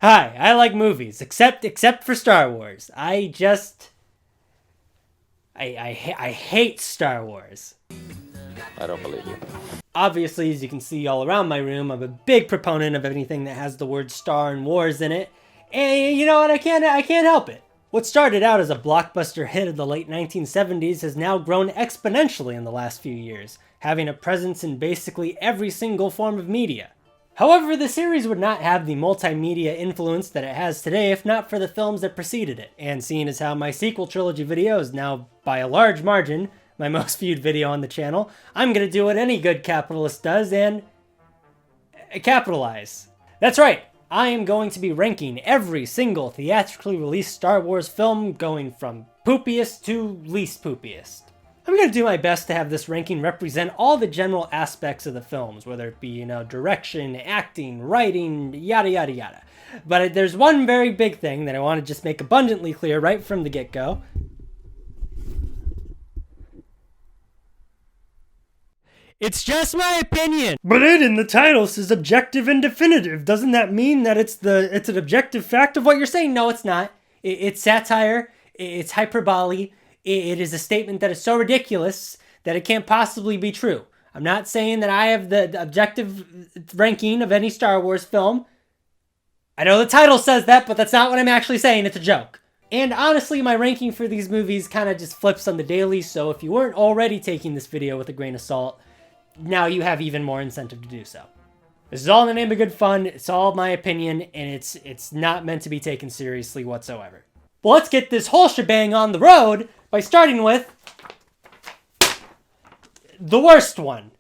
Hi, I like movies, except for Star Wars. I hate Star Wars. I don't believe you. Obviously, as you can see all around my room, I'm a big proponent of anything that has the word Star and Wars in it. And you know what? I can't help it. What started out as a blockbuster hit of the late 1970s has now grown exponentially in the last few years, having a presence in basically every single form of media. However, the series would not have the multimedia influence that it has today if not for the films that preceded it, and seeing as how my sequel trilogy video is now, by a large margin, my most viewed video on the channel, I'm gonna do what any good capitalist does and capitalize. That's right, I am going to be ranking every single theatrically released Star Wars film, going from poopiest to least poopiest. I'm going to do my best to have this ranking represent all the general aspects of the films, whether it be, direction, acting, writing, yada yada yada. But there's one very big thing that I want to just make abundantly clear right from the get-go. It's just my opinion. But it in the title says objective and definitive. Doesn't that mean that it's an objective fact of what you're saying? No, it's not. It's satire. It's hyperbole. It is a statement that is so ridiculous that it can't possibly be true. I'm not saying that I have the objective ranking of any Star Wars film. I know the title says that, but that's not what I'm actually saying. It's a joke. And honestly, my ranking for these movies kind of just flips on the daily, so if you weren't already taking this video with a grain of salt, now you have even more incentive to do so. This is all in the name of good fun. It's all my opinion, and it's not meant to be taken seriously whatsoever. But let's get this whole shebang on the road by starting with the worst one.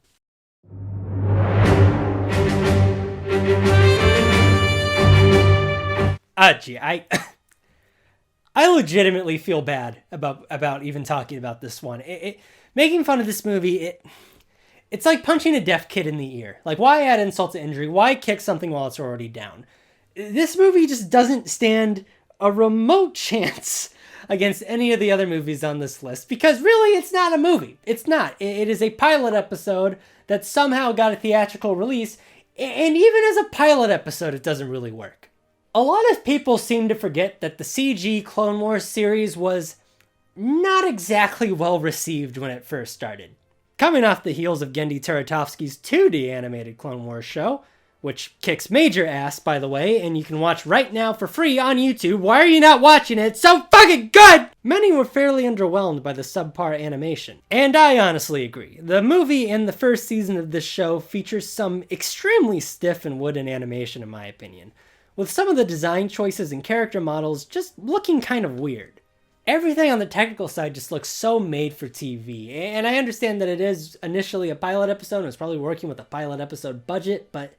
Gee, I legitimately feel bad about even talking about this one. Making fun of this movie, it's like punching a deaf kid in the ear. Like, why add insult to injury? Why kick something while it's already down? This movie just doesn't stand a remote chance against any of the other movies on this list, because really it's not a movie. It's not. It is a pilot episode that somehow got a theatrical release, and even as a pilot episode it doesn't really work. A lot of people seem to forget that the CG Clone Wars series was not exactly well received when it first started. Coming off the heels of Genndy Taratovsky's 2D animated Clone Wars show, which kicks major ass, by the way, and you can watch right now for free on YouTube. Why are you not watching it? It's so fucking good! Many were fairly underwhelmed by the subpar animation. And I honestly agree. The movie and the first season of this show features some extremely stiff and wooden animation in my opinion, with some of the design choices and character models just looking kind of weird. Everything on the technical side just looks so made for TV, and I understand that it is initially a pilot episode and it's probably working with a pilot episode budget, but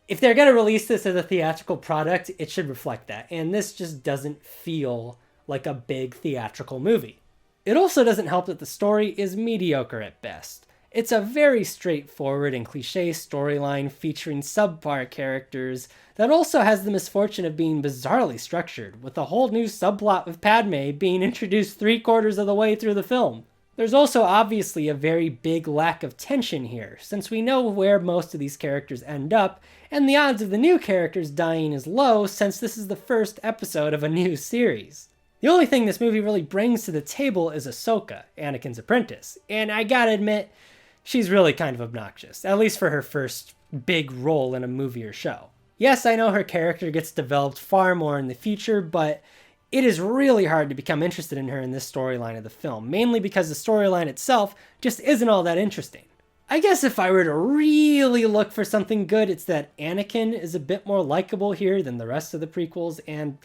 if they're going to release this as a theatrical product, it should reflect that, and this just doesn't feel like a big theatrical movie. It also doesn't help that the story is mediocre at best. It's a very straightforward and cliche storyline featuring subpar characters that also has the misfortune of being bizarrely structured, with a whole new subplot with Padme being introduced 3/4 of the way through the film. There's also obviously a very big lack of tension here, since we know where most of these characters end up, and the odds of the new characters dying is low since this is the first episode of a new series. The only thing this movie really brings to the table is Ahsoka, Anakin's apprentice, and I gotta admit, she's really kind of obnoxious, at least for her first big role in a movie or show. Yes, I know her character gets developed far more in the future, but it is really hard to become interested in her in this storyline of the film, mainly because the storyline itself just isn't all that interesting. I guess if I were to really look for something good, it's that Anakin is a bit more likable here than the rest of the prequels, and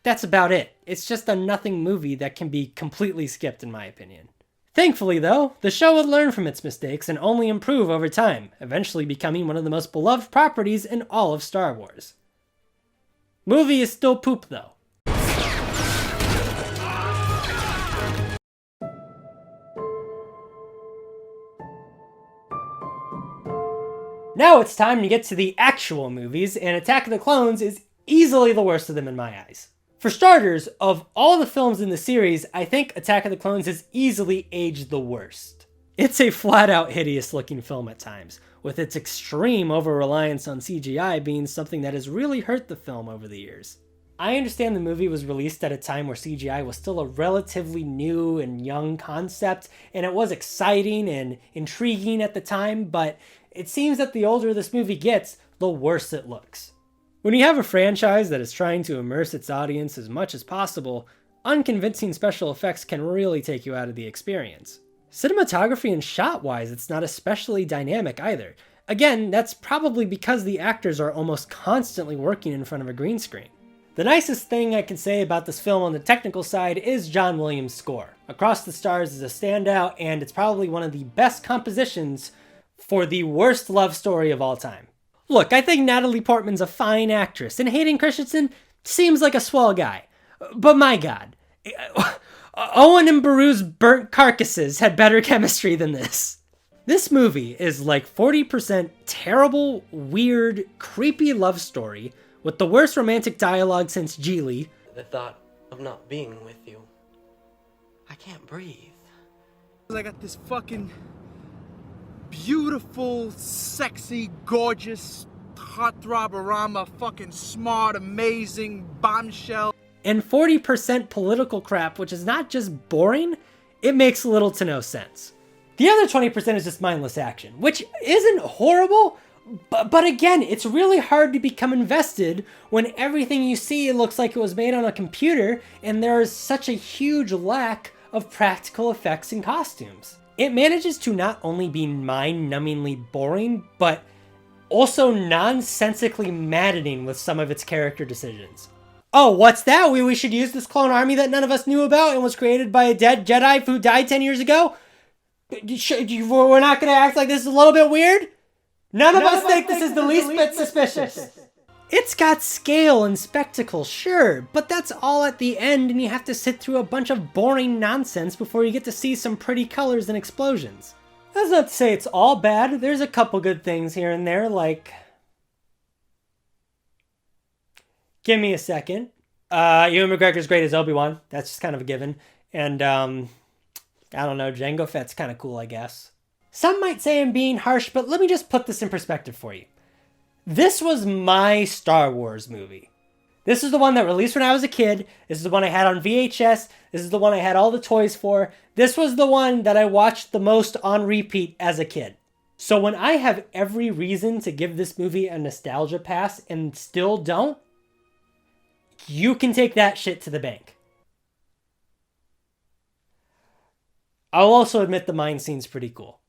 that's about it. It's just a nothing movie that can be completely skipped in my opinion. Thankfully though, the show would learn from its mistakes and only improve over time, eventually becoming one of the most beloved properties in all of Star Wars. Movie is still poop though. Now it's time to get to the actual movies, and Attack of the Clones is easily the worst of them in my eyes. For starters, of all the films in the series, I think Attack of the Clones has easily aged the worst. It's a flat-out hideous-looking film at times, with its extreme over-reliance on CGI being something that has really hurt the film over the years. I understand the movie was released at a time where CGI was still a relatively new and young concept, and it was exciting and intriguing at the time, but it seems that the older this movie gets, the worse it looks. When you have a franchise that is trying to immerse its audience as much as possible, unconvincing special effects can really take you out of the experience. Cinematography and shot-wise, it's not especially dynamic either. Again, that's probably because the actors are almost constantly working in front of a green screen. The nicest thing I can say about this film on the technical side is John Williams' score. Across the Stars is a standout, and it's probably one of the best compositions for the worst love story of all time. Look, I think Natalie Portman's a fine actress, and Hayden Christensen seems like a swell guy. But my god, Owen and Beru's burnt carcasses had better chemistry than this. This movie is like 40% terrible, weird, creepy love story with the worst romantic dialogue since Geely. The thought of not being with you, I can't breathe. I got this fucking beautiful, sexy, gorgeous, heartthrob-orama, fucking smart, amazing bombshell. And 40% political crap, which is not just boring, it makes little to no sense. The other 20% is just mindless action, which isn't horrible, but again, it's really hard to become invested when everything you see looks like it was made on a computer and there is such a huge lack of practical effects and costumes. It manages to not only be mind-numbingly boring, but also nonsensically maddening with some of its character decisions. Oh, what's that? We should use this clone army that none of us knew about and was created by a dead Jedi who died 10 years ago? We're not going to act like this is a little bit weird? None of us think this is the least bit suspicious. It's got scale and spectacle, sure, but that's all at the end and you have to sit through a bunch of boring nonsense before you get to see some pretty colors and explosions. That's not to say it's all bad. There's a couple good things here and there, like... Give me a second. Ewan McGregor's great as Obi-Wan. That's just kind of a given. And, I don't know, Jango Fett's kind of cool, I guess. Some might say I'm being harsh, but let me just put this in perspective for you. This was my Star Wars movie. This is the one that released when I was a kid. This is the one I had on VHS. This is the one I had all the toys for. This was the one that I watched the most on repeat as a kid. So when I have every reason to give this movie a nostalgia pass and still don't, you can take that shit to the bank. I'll also admit the mine scene's pretty cool.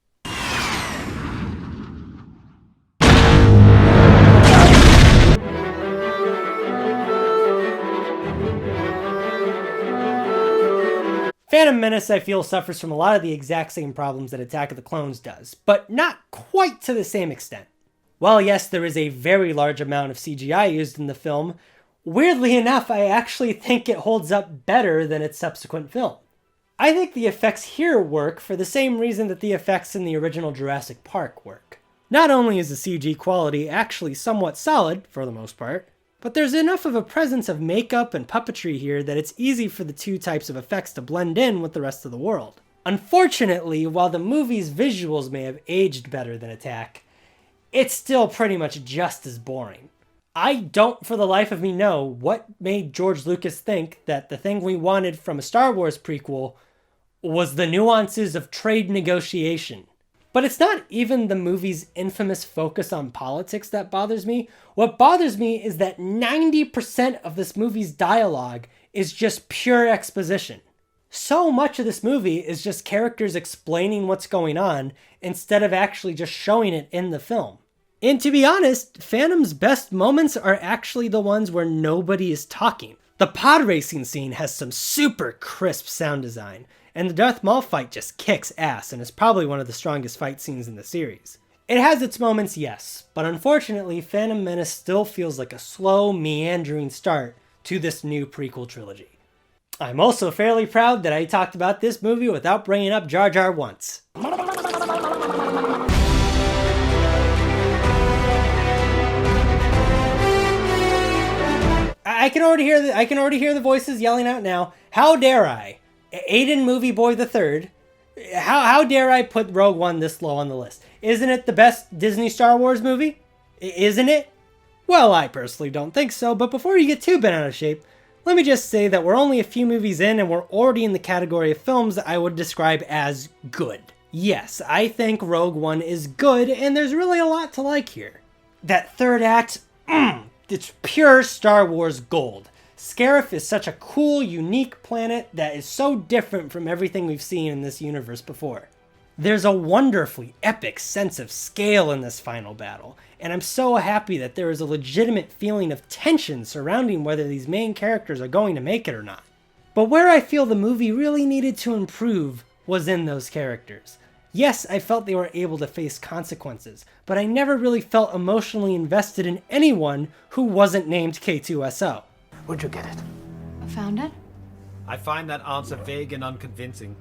Phantom Menace, I feel, suffers from a lot of the exact same problems that Attack of the Clones does, but not quite to the same extent. While yes, there is a very large amount of CGI used in the film, weirdly enough, I actually think it holds up better than its subsequent film. I think the effects here work for the same reason that the effects in the original Jurassic Park work. Not only is the CG quality actually somewhat solid, for the most part, but there's enough of a presence of makeup and puppetry here that it's easy for the two types of effects to blend in with the rest of the world. Unfortunately, while the movie's visuals may have aged better than Attack, it's still pretty much just as boring. I don't for the life of me know what made George Lucas think that the thing we wanted from a Star Wars prequel was the nuances of trade negotiation. But it's not even the movie's infamous focus on politics that bothers me. What bothers me is that 90% of this movie's dialogue is just pure exposition. So much of this movie is just characters explaining what's going on instead of actually just showing it in the film. And to be honest, Phantom's best moments are actually the ones where nobody is talking. The pod racing scene has some super crisp sound design, and the Darth Maul fight just kicks ass and is probably one of the strongest fight scenes in the series. It has its moments, yes, but unfortunately, Phantom Menace still feels like a slow, meandering start to this new prequel trilogy. I'm also fairly proud that I talked about this movie without bringing up Jar Jar once. I can already hear the voices yelling out now. How dare I, Aiden Movie Boy III, How dare I put Rogue One this low on the list? Isn't it the best Disney Star Wars movie? Isn't it? Well, I personally don't think so, but before you get too bent out of shape, let me just say that we're only a few movies in and we're already in the category of films that I would describe as good. Yes, I think Rogue One is good, and there's really a lot to like here. That third act, it's pure Star Wars gold. Scarif is such a cool, unique planet that is so different from everything we've seen in this universe before. There's a wonderfully epic sense of scale in this final battle, and I'm so happy that there is a legitimate feeling of tension surrounding whether these main characters are going to make it or not. But where I feel the movie really needed to improve was in those characters. Yes, I felt they were able to face consequences, but I never really felt emotionally invested in anyone who wasn't named K2SO. Where'd you get it? I found it. I find that answer vague and unconvincing.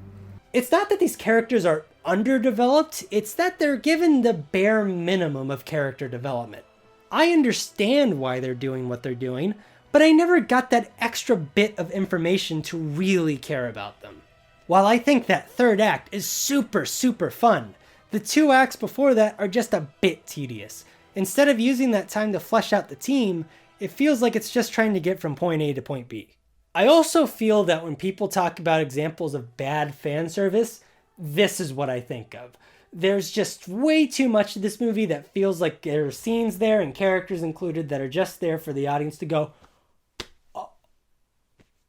It's not that these characters are underdeveloped, it's that they're given the bare minimum of character development. I understand why they're doing what they're doing, but I never got that extra bit of information to really care about them. While I think that third act is super fun, the 2 acts before that are just a bit tedious. Instead of using that time to flesh out the team, it feels like it's just trying to get from point A to point B. I also feel that when people talk about examples of bad fan service, this is what I think of. There's just way too much of this movie that feels like there are scenes there and characters included that are just there for the audience to go,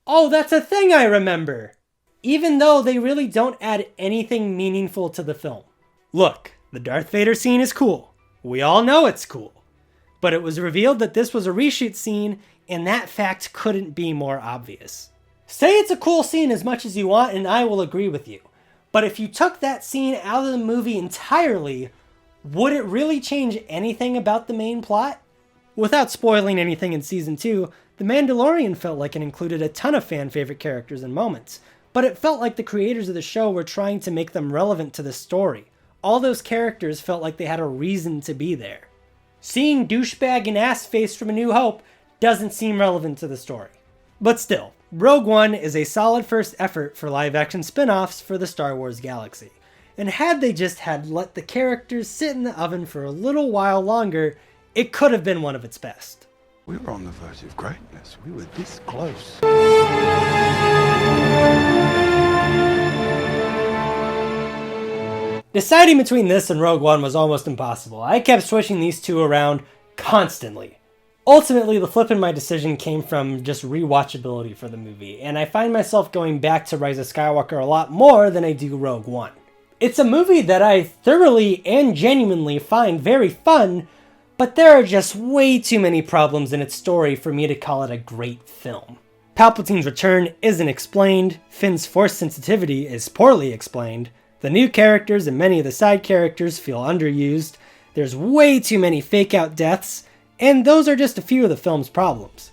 oh, that's a thing I remember, even though they really don't add anything meaningful to the film. Look, the Darth Vader scene is cool. We all know it's cool. But it was revealed that this was a reshoot scene, and that fact couldn't be more obvious. Say it's a cool scene as much as you want, and I will agree with you. But if you took that scene out of the movie entirely, would it really change anything about the main plot? Without spoiling anything in Season 2, The Mandalorian felt like it included a ton of fan-favorite characters and moments, but it felt like the creators of the show were trying to make them relevant to the story. All those characters felt like they had a reason to be there. Seeing douchebag and ass-face from A New Hope doesn't seem relevant to the story. But still, Rogue One is a solid first effort for live-action spin-offs for the Star Wars galaxy. And had they just had let the characters sit in the oven for a little while longer, it could have been one of its best. We were on the verge of greatness. We were this close. Deciding between this and Rogue One was almost impossible. I kept switching these two around constantly. Ultimately, the flip in my decision came from just rewatchability for the movie, and I find myself going back to Rise of Skywalker a lot more than I do Rogue One. It's a movie that I thoroughly and genuinely find very fun, but there are just way too many problems in its story for me to call it a great film. Palpatine's return isn't explained, Finn's force sensitivity is poorly explained, the new characters and many of the side characters feel underused, there's way too many fake-out deaths, and those are just a few of the film's problems.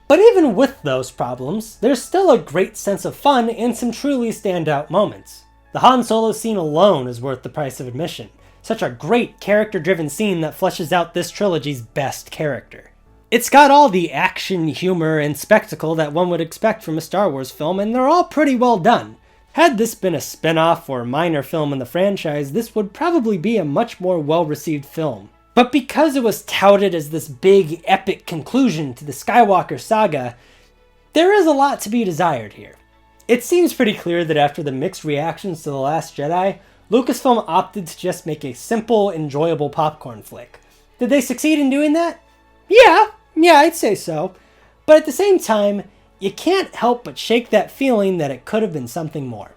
But even with those problems, there's still a great sense of fun and some truly standout moments. The Han Solo scene alone is worth the price of admission. Such a great character-driven scene that fleshes out this trilogy's best character. It's got all the action, humor, and spectacle that one would expect from a Star Wars film, and they're all pretty well done. Had this been a spin-off or minor film in the franchise, this would probably be a much more well-received film. But because it was touted as this big, epic conclusion to the Skywalker saga, there is a lot to be desired here. It seems pretty clear that after the mixed reactions to The Last Jedi, Lucasfilm opted to just make a simple, enjoyable popcorn flick. Did they succeed in doing that? Yeah, I'd say so. But at the same time, you can't help but shake that feeling that it could have been something more.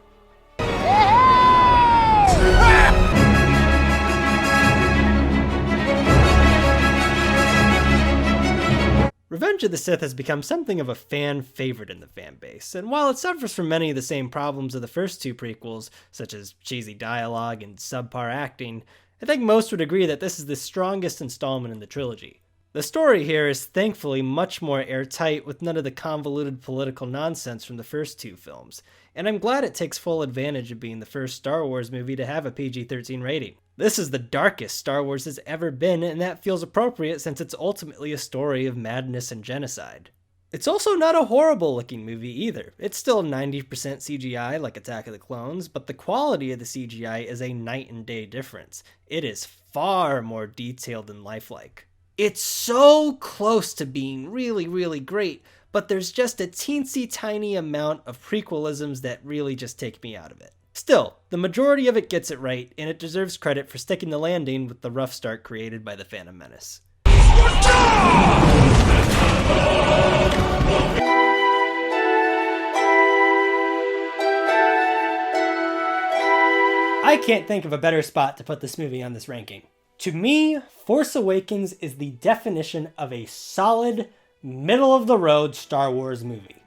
Revenge of the Sith has become something of a fan favorite in the fan base, and while it suffers from many of the same problems of the first two prequels, such as cheesy dialogue and subpar acting, I think most would agree that this is the strongest installment in the trilogy. The story here is thankfully much more airtight with none of the convoluted political nonsense from the first two films, and I'm glad it takes full advantage of being the first Star Wars movie to have a PG-13 rating. This is the darkest Star Wars has ever been, and that feels appropriate since it's ultimately a story of madness and genocide. It's also not a horrible looking movie either. It's still 90% CGI like Attack of the Clones, but the quality of the CGI is a night and day difference. It is far more detailed and lifelike. It's so close to being really, really great, but there's just a teensy tiny amount of prequelisms that really just take me out of it. Still, the majority of it gets it right, and it deserves credit for sticking the landing with the rough start created by The Phantom Menace. I can't think of a better spot to put this movie on this ranking. To me, Force Awakens is the definition of a solid, middle-of-the-road Star Wars movie.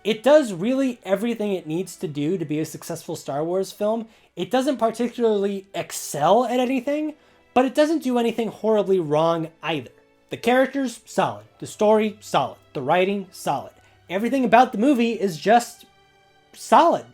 It does really everything it needs to do to be a successful Star Wars film. It doesn't particularly excel at anything, but it doesn't do anything horribly wrong either. The characters, solid. The story, solid. The writing, solid. Everything about the movie is just solid.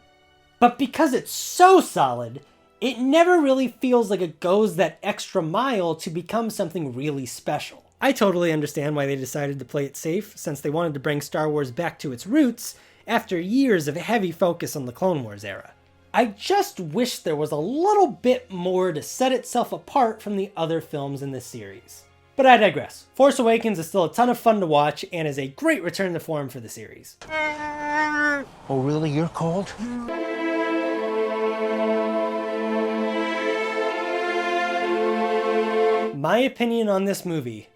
But because it's so solid, it never really feels like it goes that extra mile to become something really special. I totally understand why they decided to play it safe, since they wanted to bring Star Wars back to its roots after years of heavy focus on the Clone Wars era. I just wish there was a little bit more to set itself apart from the other films in this series. But I digress. Force Awakens is still a ton of fun to watch and is a great return to form for the series. Oh, really? You're cold? My opinion on this movie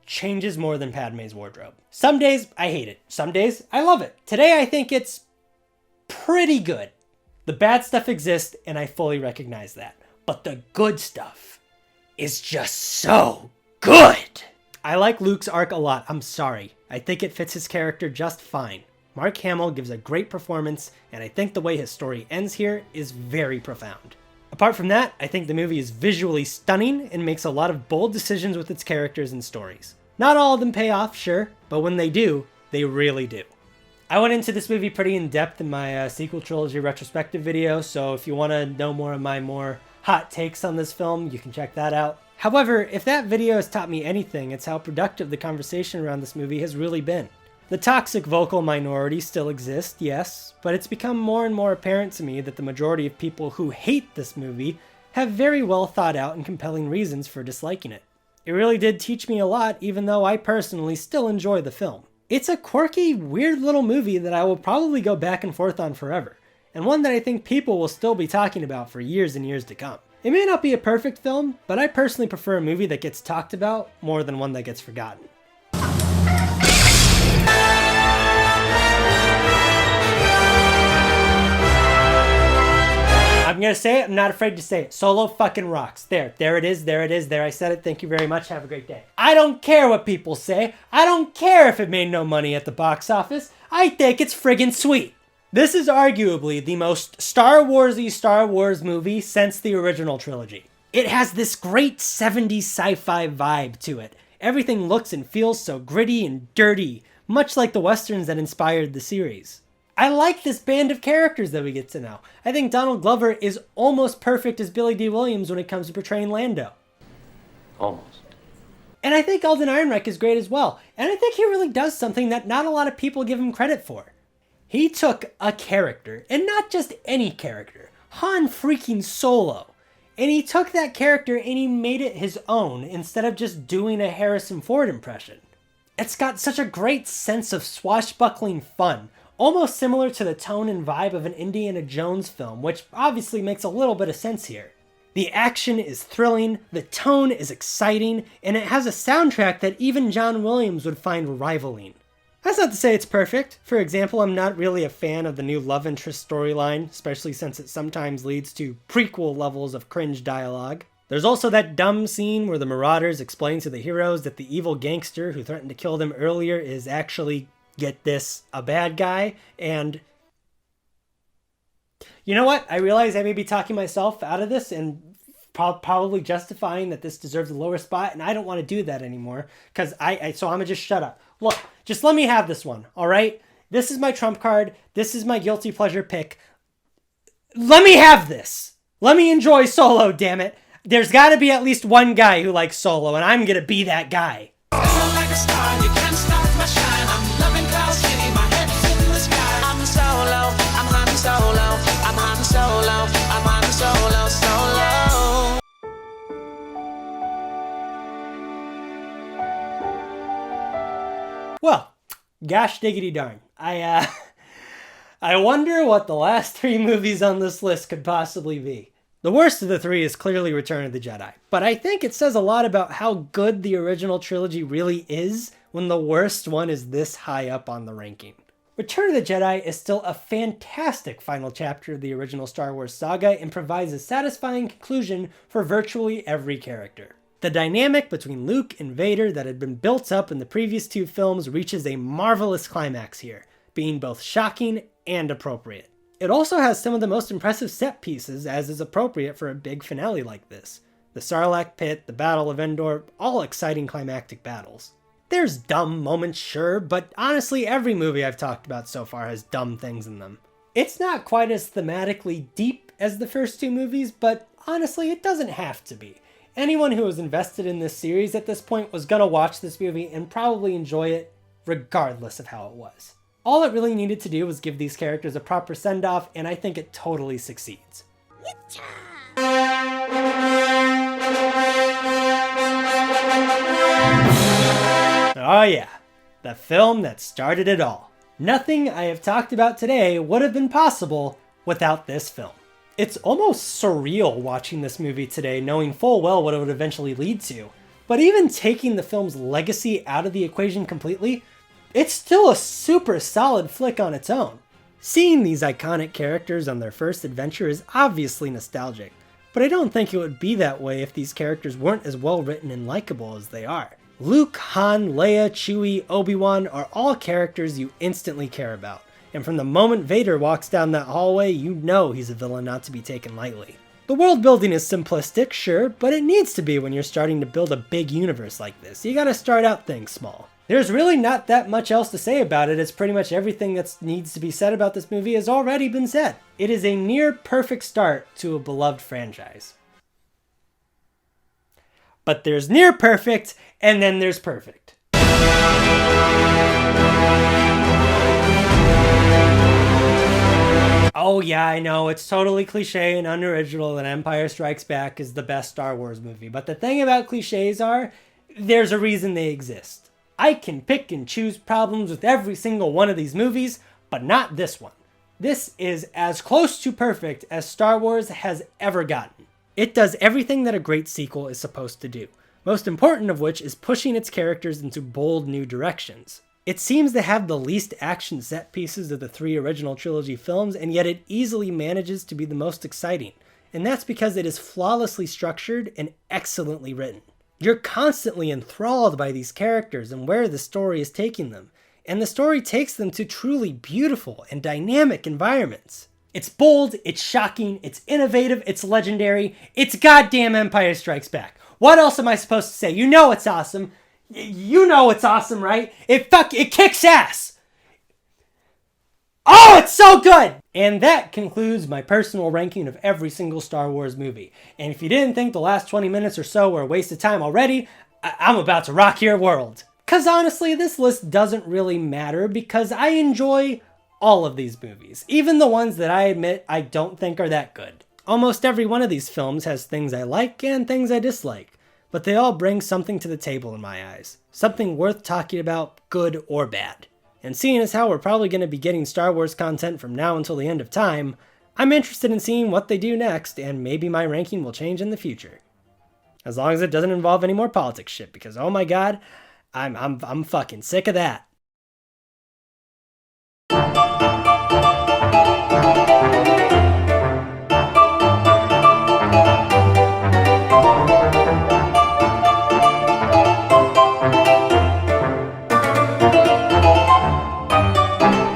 changes more than Padme's wardrobe. Some days I hate it. Some days I love it. Today I think it's pretty good. The bad stuff exists and I fully recognize that. But the good stuff is just so good. I like Luke's arc a lot. I'm sorry. I think it fits his character just fine. Mark Hamill gives a great performance and I think the way his story ends here is very profound. Apart from that, I think the movie is visually stunning and makes a lot of bold decisions with its characters and stories. Not all of them pay off, sure, but when they do, they really do. I went into this movie pretty in depth in my sequel trilogy retrospective video, so if you want to know more of my more hot takes on this film, you can check that out. However, if that video has taught me anything, it's how productive the conversation around this movie has really been. The toxic vocal minority still exists, yes, but it's become more and more apparent to me that the majority of people who hate this movie have very well thought out and compelling reasons for disliking it. It really did teach me a lot, even though I personally still enjoy the film. It's a quirky, weird little movie that I will probably go back and forth on forever, and one that I think people will still be talking about for years and years to come. It may not be a perfect film, but I personally prefer a movie that gets talked about more than one that gets forgotten. I'm gonna say it, I'm not afraid to say it. Solo fucking rocks. There it is, there I said it. Thank you very much, have a great day. I don't care what people say. I don't care if it made no money at the box office. I think it's friggin' sweet. This is arguably the most Star Wars-y Star Wars movie since the original trilogy. It has this great 70s sci-fi vibe to it. Everything looks and feels so gritty and dirty, much like the westerns that inspired the series. I like this band of characters that we get to know. I think Donald Glover is almost perfect as Billy D. Williams when it comes to portraying Lando. Almost. And I think Alden Ehrenreich is great as well. And I think he really does something that not a lot of people give him credit for. He took a character, and not just any character, Han freaking Solo, and he took that character and he made it his own instead of just doing a Harrison Ford impression. It's got such a great sense of swashbuckling fun, almost similar to the tone and vibe of an Indiana Jones film, which obviously makes a little bit of sense here. The action is thrilling, the tone is exciting, and it has a soundtrack that even John Williams would find rivaling. That's not to say it's perfect. For example, I'm not really a fan of the new love interest storyline, especially since it sometimes leads to prequel levels of cringe dialogue. There's also that dumb scene where the Marauders explain to the heroes that the evil gangster who threatened to kill them earlier is actually, get this, a bad guy, and you know what? I realize I may be talking myself out of this and probably justifying that this deserves a lower spot, and I don't want to do that anymore, because so I'm gonna just shut up. Look, just let me have this one, all right? This is my trump card. This is my guilty pleasure pick. Let me have this. Let me enjoy Solo, damn it. There's got to be at least one guy who likes Solo, and I'm gonna be that guy. Like a star, you can't stop my shine. I'm loving Gosh diggity darn. I wonder what the last 3 movies on this list could possibly be. The worst of the 3 is clearly Return of the Jedi, but I think it says a lot about how good the original trilogy really is when the worst one is this high up on the ranking. Return of the Jedi is still a fantastic final chapter of the original Star Wars saga and provides a satisfying conclusion for virtually every character. The dynamic between Luke and Vader that had been built up in the previous 2 films reaches a marvelous climax here, being both shocking and appropriate. It also has some of the most impressive set pieces, as is appropriate for a big finale like this. The Sarlacc pit, the Battle of Endor, all exciting climactic battles. There's dumb moments, sure, but honestly every movie I've talked about so far has dumb things in them. It's not quite as thematically deep as the first 2 movies, but honestly it doesn't have to be. Anyone who was invested in this series at this point was gonna watch this movie and probably enjoy it regardless of how it was. All it really needed to do was give these characters a proper send-off, and I think it totally succeeds. Oh yeah, the film that started it all. Nothing I have talked about today would have been possible without this film. It's almost surreal watching this movie today, knowing full well what it would eventually lead to. But even taking the film's legacy out of the equation completely, it's still a super solid flick on its own. Seeing these iconic characters on their first adventure is obviously nostalgic, but I don't think it would be that way if these characters weren't as well written and likable as they are. Luke, Han, Leia, Chewie, Obi-Wan are all characters you instantly care about, and from the moment Vader walks down that hallway, you know he's a villain not to be taken lightly. The world building is simplistic, sure, but it needs to be when you're starting to build a big universe like this. You gotta start out things small. There's really not that much else to say about it, as pretty much everything that needs to be said about this movie has already been said. It is a near perfect start to a beloved franchise. But there's near perfect, and then there's perfect. Oh yeah, I know, it's totally cliche and unoriginal that Empire Strikes Back is the best Star Wars movie, but the thing about cliches are, there's a reason they exist. I can pick and choose problems with every single one of these movies, but not this one. This is as close to perfect as Star Wars has ever gotten. It does everything that a great sequel is supposed to do, most important of which is pushing its characters into bold new directions. It seems to have the least action set pieces of the 3 original trilogy films, and yet it easily manages to be the most exciting, and that's because it is flawlessly structured and excellently written. You're constantly enthralled by these characters and where the story is taking them, and the story takes them to truly beautiful and dynamic environments. It's bold, it's shocking, it's innovative, it's legendary, it's goddamn Empire Strikes Back. What else am I supposed to say? You know it's awesome. You know it's awesome, right? It kicks ass! Oh, it's so good! And that concludes my personal ranking of every single Star Wars movie. And if you didn't think the last 20 minutes or so were a waste of time already, I'm about to rock your world. Because honestly, this list doesn't really matter because I enjoy all of these movies. Even the ones that I admit I don't think are that good. Almost every one of these films has things I like and things I dislike. But they all bring something to the table in my eyes. Something worth talking about, good or bad. And seeing as how we're probably going to be getting Star Wars content from now until the end of time, I'm interested in seeing what they do next, and maybe my ranking will change in the future. As long as it doesn't involve any more politics shit, because oh my god, I'm fucking sick of that.